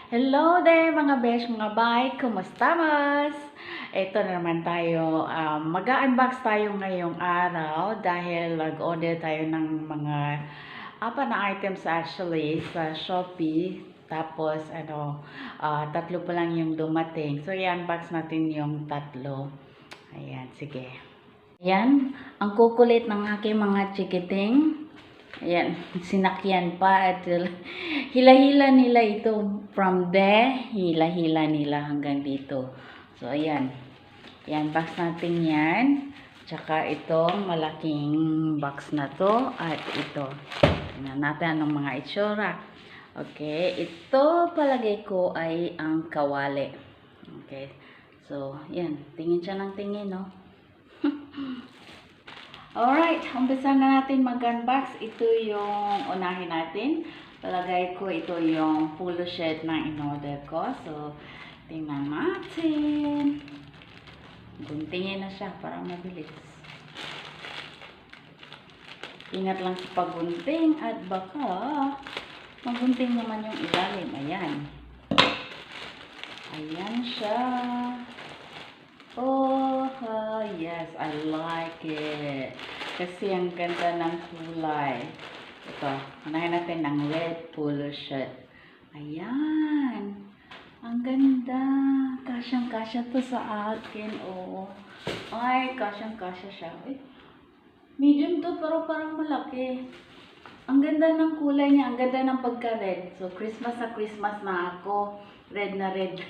Hello there mga besh, mga bay, kumusta mas? Ito na naman tayo, mag-unbox tayo ngayong araw dahil nag-order tayo ng mga na items actually sa Shoppe. Tapos tatlo pa lang yung dumating. So i-unbox natin yung tatlo. Ayan, sige. Ayan, ang kukulit ng aking mga chikiting. Ayan, sinakyan pa at hila-hila nila ito from there, hila-hila nila hanggang dito. So, ayan. Ayan, box natin yan. Tsaka itong malaking box na to at ito. Tingnan natin anong mga itsura. Okay, ito palagay ko ay ang kawali. Okay, so, ayan. Tingin siya ng tingin, no? Alright, umpisa na natin mag-unbox. Ito yung unahin natin. Palagay ko ito yung polo shirt na in-order ko. So, tingnan natin. Guntingin na siya para mabilis. Ingat lang sa paggunting at baka magunting naman yung ilalim. Ayan. Ayan siya. Oh, yes, I like it. Kasi ang ganda ng kulay. Ito, unahin natin ng red polo shirt. Ayan. Ang ganda. Kasyang-kasya to sa akin. Oh. Ay, kasyang-kasya siya. Eh, medium to pero parang malaki. Ang ganda ng kulay niya. Ang ganda ng pagka-red. So, Christmas na ako. Red na red.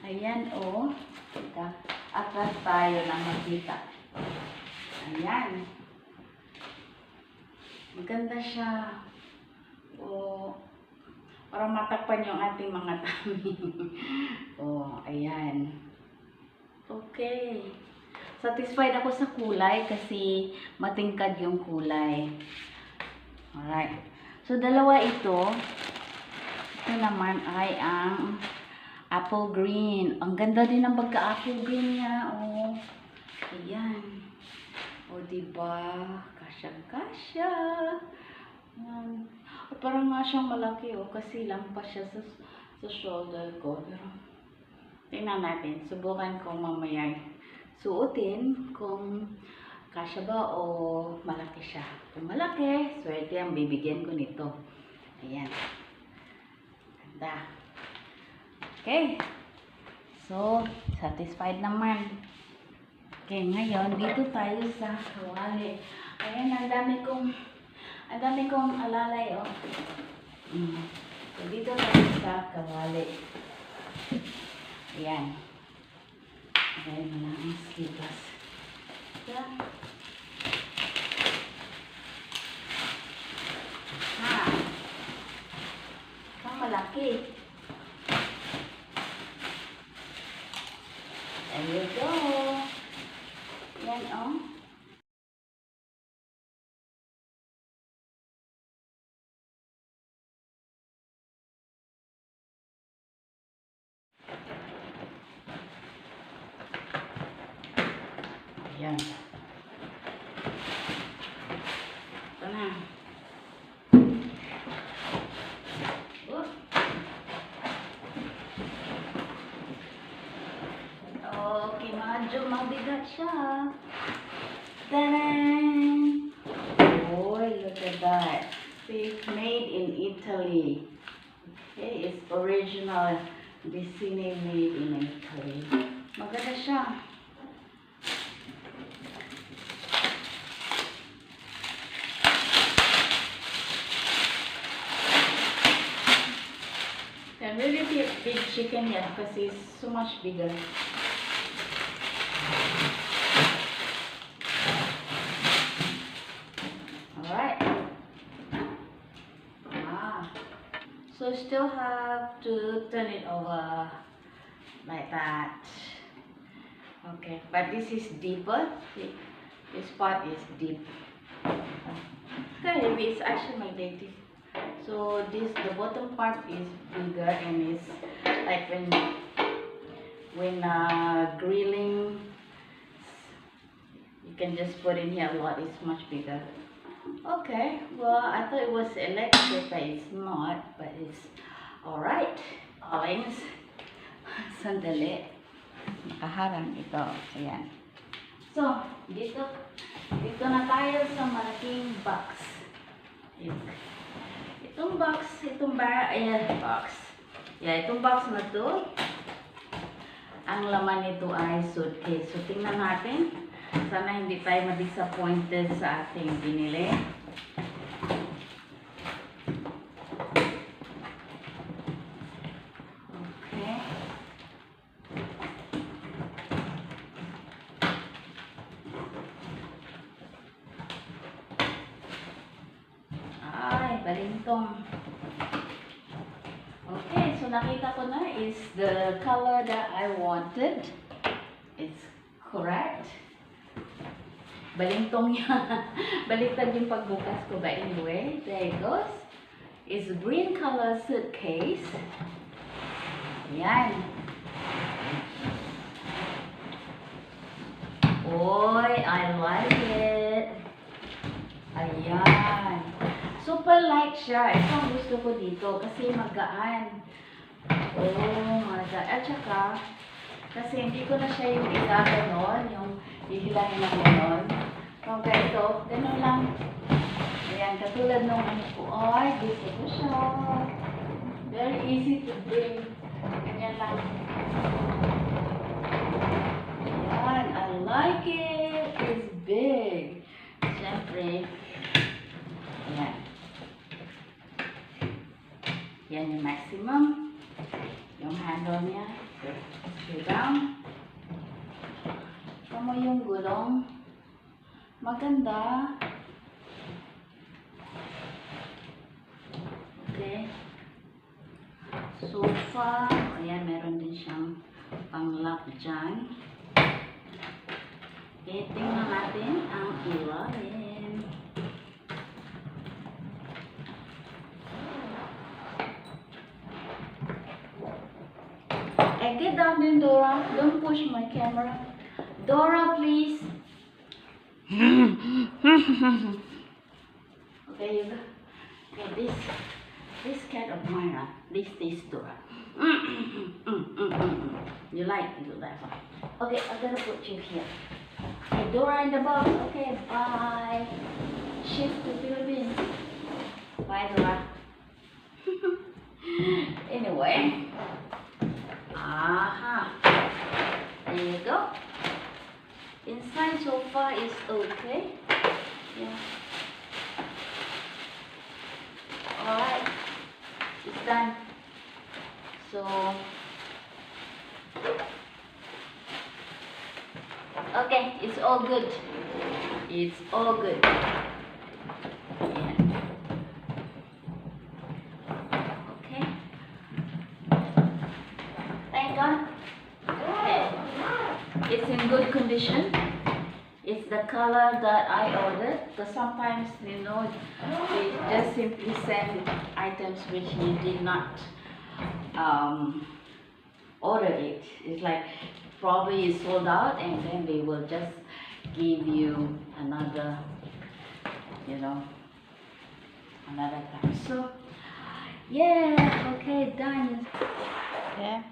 Ayan, oh. Teka. Atras tayo na makita. Ayan. Maganda siya. Oh, para matakpan yung ating mga tummy. Oh, ayan. Okay. Satisfied ako sa kulay kasi matingkad yung kulay. Alright. So, dalawa ito. Ito naman ay ang apple green. Ang ganda din ng pagka-apple green niya. Oh. Ayan. O, diba? Kasyang-kasya. Ayan. O, parang nga siyang malaki. O, kasi lampas siya sa shoulder ko. Pero, tingnan natin. Subukan ko mamaya suotin kung kasya ba o malaki siya. Kung malaki, swerte ang bibigyan ko nito. Ayan. Ganda. Okay. So, satisfied naman. Okay, ngayon, dito tayo sa kawali. Ayan, ang dami kong alalay, oh. So, dito tayo sa kawali. Ayan. Ayan mo lang ang slippers. Ayan. Ha. Ang malaki. There you go. Yan, oh. Ayan. Ito na. Okay, medyo mabigat siya. Taran! Boy, look at that. See, it's made in Italy. Okay, it's original. Disney made in Italy. Maganda siya. And really big chicken yan kasi it's so much bigger. Alright. So still have to turn it over like that. Okay, but this is deeper. See, this part is deep. Okay, it's actually magnetic. So the bottom part is bigger and it's like when grilling, you can just put in here a lot. It's much bigger. Okay, well I thought it was electric, but it's not. But it's all right. Orange. Sandali. Nakaharang ito. Ayan. So, dito na tayo sa malaking box. Itong box, ayan, box. Yeah, itong box na to, ang laman nito ay suitcase. So, tingnan natin. Sana hindi tayo ma-disappointed sa ating binili. Okay. Ay, balintong. Okay, so nakita ko na is the color that I wanted. It's correct. Balintong yan. Baliktad yung pagbukas ko. But anyway, there it goes. It's green color suitcase. Ayan. Oy, I like it. Ayan. Super light siya. Ito ang gusto ko dito kasi magaan. Oh my God. At saka, kasi hindi ko na siya yung igaganon, yung hihilahin na ganon. Kung ganito, ganon lang. Ayan, katulad nung ano ko. Ay, gusto ko siya. Very easy to bring. Ganyan lang. Ayan, I like it. It's big. Siyempre, ayan. Yan yung maximum. Yung handle niya. Down. Tama yung gulong. Maganda. Okay. Sofa. Ayan, meron din siyang pang-lock dyan. Okay, tingnan natin ang ilalim. Hey, get down then, Dora. Don't push my camera. Dora, please. Okay, you go. Okay, this cat of mine, this Dora. You like that one? Okay, I'm gonna put you here. Okay, Dora in the box. Okay, bye. Shift to Philippines. Bye, Dora. Anyway. Aha. There you go. Inside so far is okay. Yeah. Alright. It's done. So okay, it's all good. It's all good. Yeah. Okay. Thank God. Okay. It's in good condition. It's the color that I ordered. Because sometimes, you know, they just simply send items which you did not order it. It's like probably it's sold out and then they will just give you another, you know, another time. So, yeah, okay, done. Yeah.